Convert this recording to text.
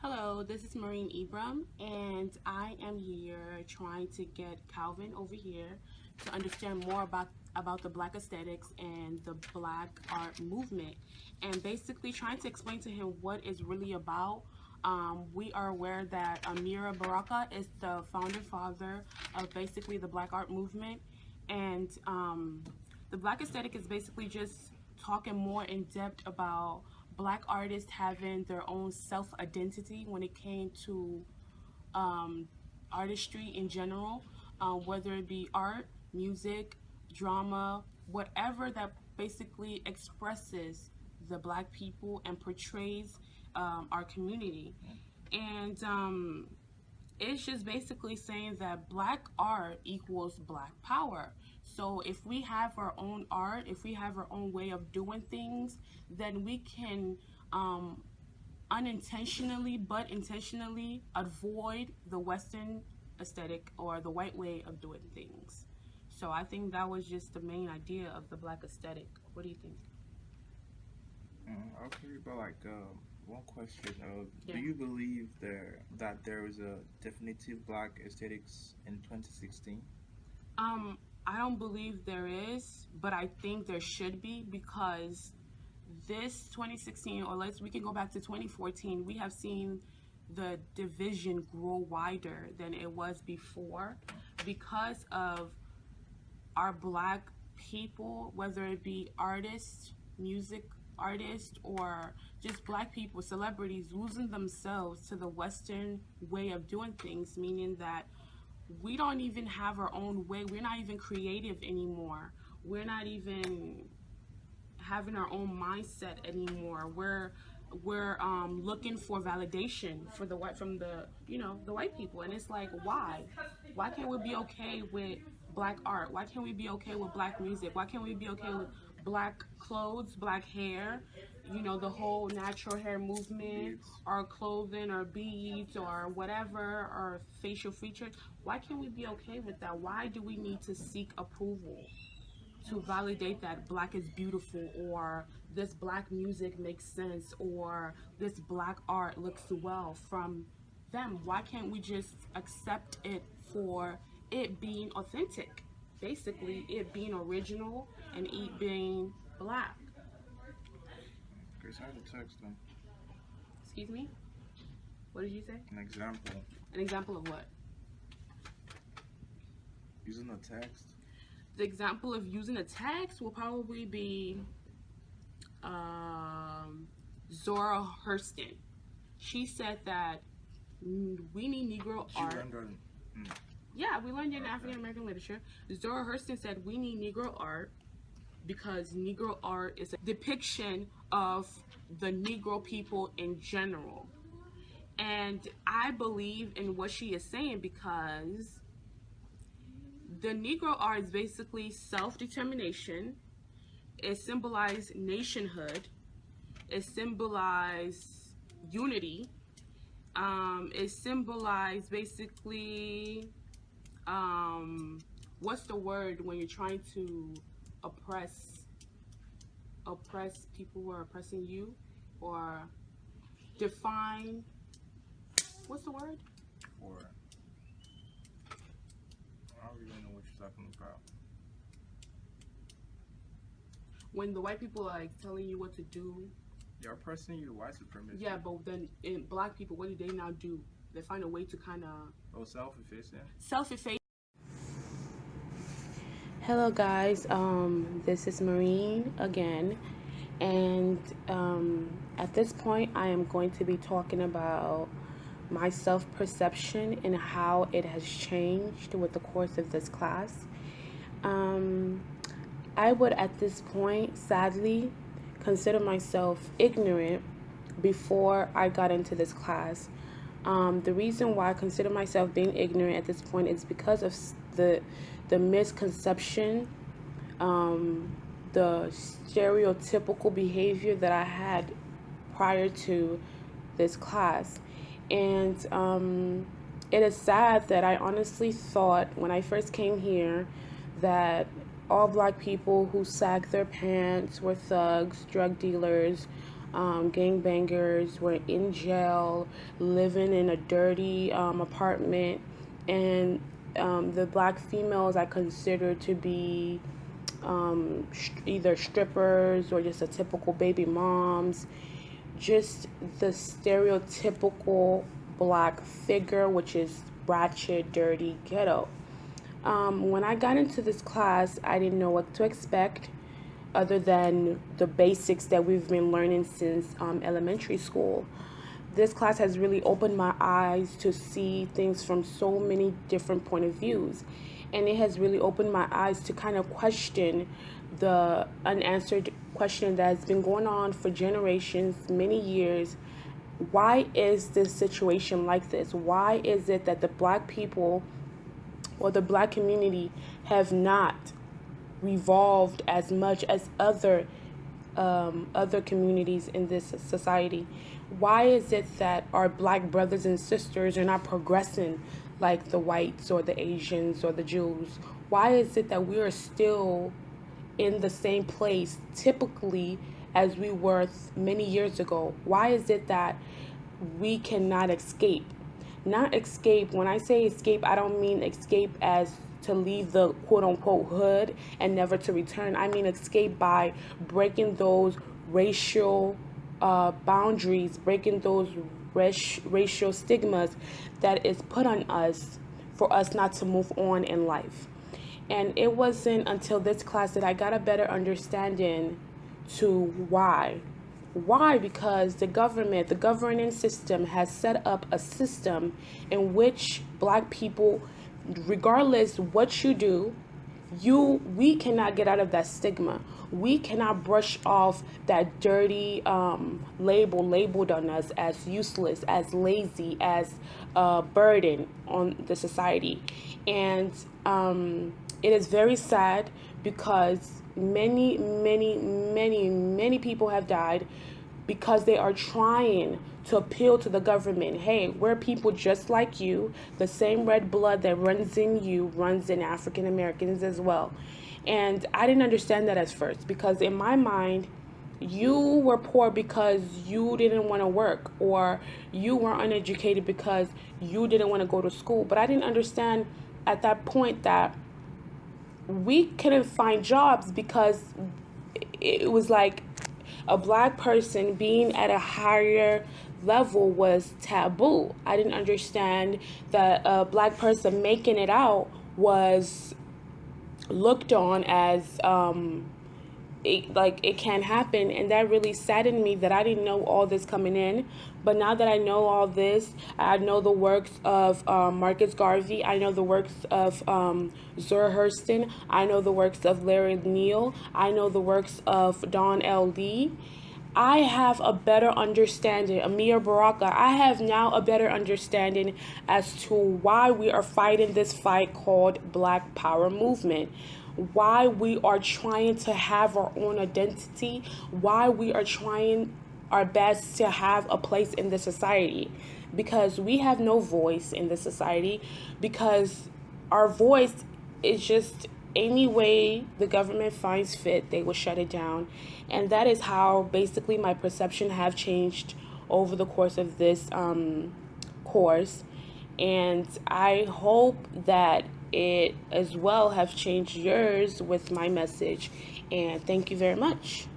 Hello, this is Maureen Ebirim, and I am here trying to get Calvin over here to understand more about the Black aesthetics and the Black art movement, and basically trying to explain to him what it's really about. We are aware that Amira Baraka is the founding father of basically the Black art movement, and the Black aesthetic is basically just talking more in depth about Black artists having their own self-identity when it came to artistry in general, whether it be art, music, drama, whatever that basically expresses the Black people and portrays our community. And it's just basically saying that Black art equals Black power. So if we have our own art, if we have our own way of doing things, then we can unintentionally but intentionally avoid the Western aesthetic or the white way of doing things. So I think that was just the main idea of the Black aesthetic. What do you think? Okay, but one question: Yeah. Do you believe that there is a definitive Black aesthetics in 2016? I don't believe there is, but I think there should be because this 2016, or we can go back to 2014, we have seen the division grow wider than it was before because of our Black people, whether it be artists, music artists, or just Black people, celebrities, losing themselves to the Western way of doing things, meaning that we don't even have our own way. We're not even creative anymore. We're not even having our own mindset anymore. We're looking for validation for the white from the white people, and it's like why can't we be okay with Black art? Why can't we be okay with Black music? Why can't we be okay with Black clothes, Black hair? The whole natural hair movement, Beads. or clothing, or beads, or whatever, or facial features. Why can't we be okay with that? Why do we need to seek approval to validate that Black is beautiful, or this Black music makes sense, or this Black art looks well from them? Why can't we just accept it for it being authentic? Basically, it being original and it being Black. Okay, so I have to text them Excuse me? What did you say? an example An example of what? using a text. The example of using a text will probably be Zora Hurston. She said that we need Negro She art. rendered. Yeah, we learned in African American literature. Zora Hurston said we need Negro art because Negro art is a depiction of the Negro people in general. And I believe in what she is saying because the Negro art is basically self-determination. It symbolizes nationhood. It symbolizes unity. It symbolizes basically what's the word when you're trying to oppress people who are oppressing you, or define, what's the word? Or I don't really know what you're talking about. When the white people are like telling you what to do. You're oppressing you, white supremacy. Yeah, but then in Black people, what do they now do? They find a way to kind of Self-effacing. self-efface. Hello guys, this is Maureen again, and at this point I am going to be talking about my self-perception and how it has changed with the course of this class. I would at this point sadly consider myself ignorant before I got into this class. The reason why I consider myself being ignorant at this point is because of the misconception, the stereotypical behavior that I had prior to this class. And it is sad that I honestly thought when I first came here that all Black people who sagged their pants were thugs, drug dealers, gangbangers were in jail, living in a dirty apartment, and the black females I consider to be either strippers or just a typical baby moms, just the stereotypical black figure, which is ratchet, dirty, ghetto. When I got into this class, I didn't know what to expect other than the basics that we've been learning since elementary school. This class has really opened my eyes to see things from so many different point of views. And it has really opened my eyes to kind of question the unanswered question that has been going on for generations, many years. Why is this situation like this? Why is it that the black people or the black community have not revolved as much as other communities in this society? Why is it that our black brothers and sisters are not progressing like the whites or the Asians or the Jews? Why is it that we are still in the same place typically as we were many years ago? Why is it that we cannot escape? Not escape, when I say escape, I don't mean escape as to leave the quote unquote hood and never to return. I mean escape by breaking those racial boundaries, breaking those racial stigmas that is put on us for us not to move on in life. And it wasn't until this class that I got a better understanding to why. Why? Because the government, the governing system has set up a system in which black people, regardless what you do, we cannot get out of that stigma. We cannot brush off that dirty labeled on us as useless, as lazy, as a burden on the society. And it is very sad because many people have died because they are trying to appeal to the government. Hey, we're people just like you. The same red blood that runs in you runs in African Americans as well. And I didn't understand that at first because in my mind, you were poor because you didn't want to work, or you were uneducated because you didn't want to go to school. But I didn't understand at that point that we couldn't find jobs because it was like a black person being at a higher level was taboo. I didn't understand that a black person making it out was looked on as it can't happen. And that really saddened me that I didn't know all this coming in. But now that I know all this, I know the works of Marcus Garvey. I know the works of Zora Hurston. I know the works of Larry Neal. I know the works of Don L. Lee. I have a better understanding, Amir Baraka, I have now a better understanding as to why we are fighting this fight called Black Power Movement, why we are trying to have our own identity, why we are trying our best to have a place in the society, because we have no voice in the society, because our voice is just any way the government finds fit, they will shut it down. And that is how basically my perception have changed over the course of this course. And I hope that it as well have changed yours with my message. And thank you very much.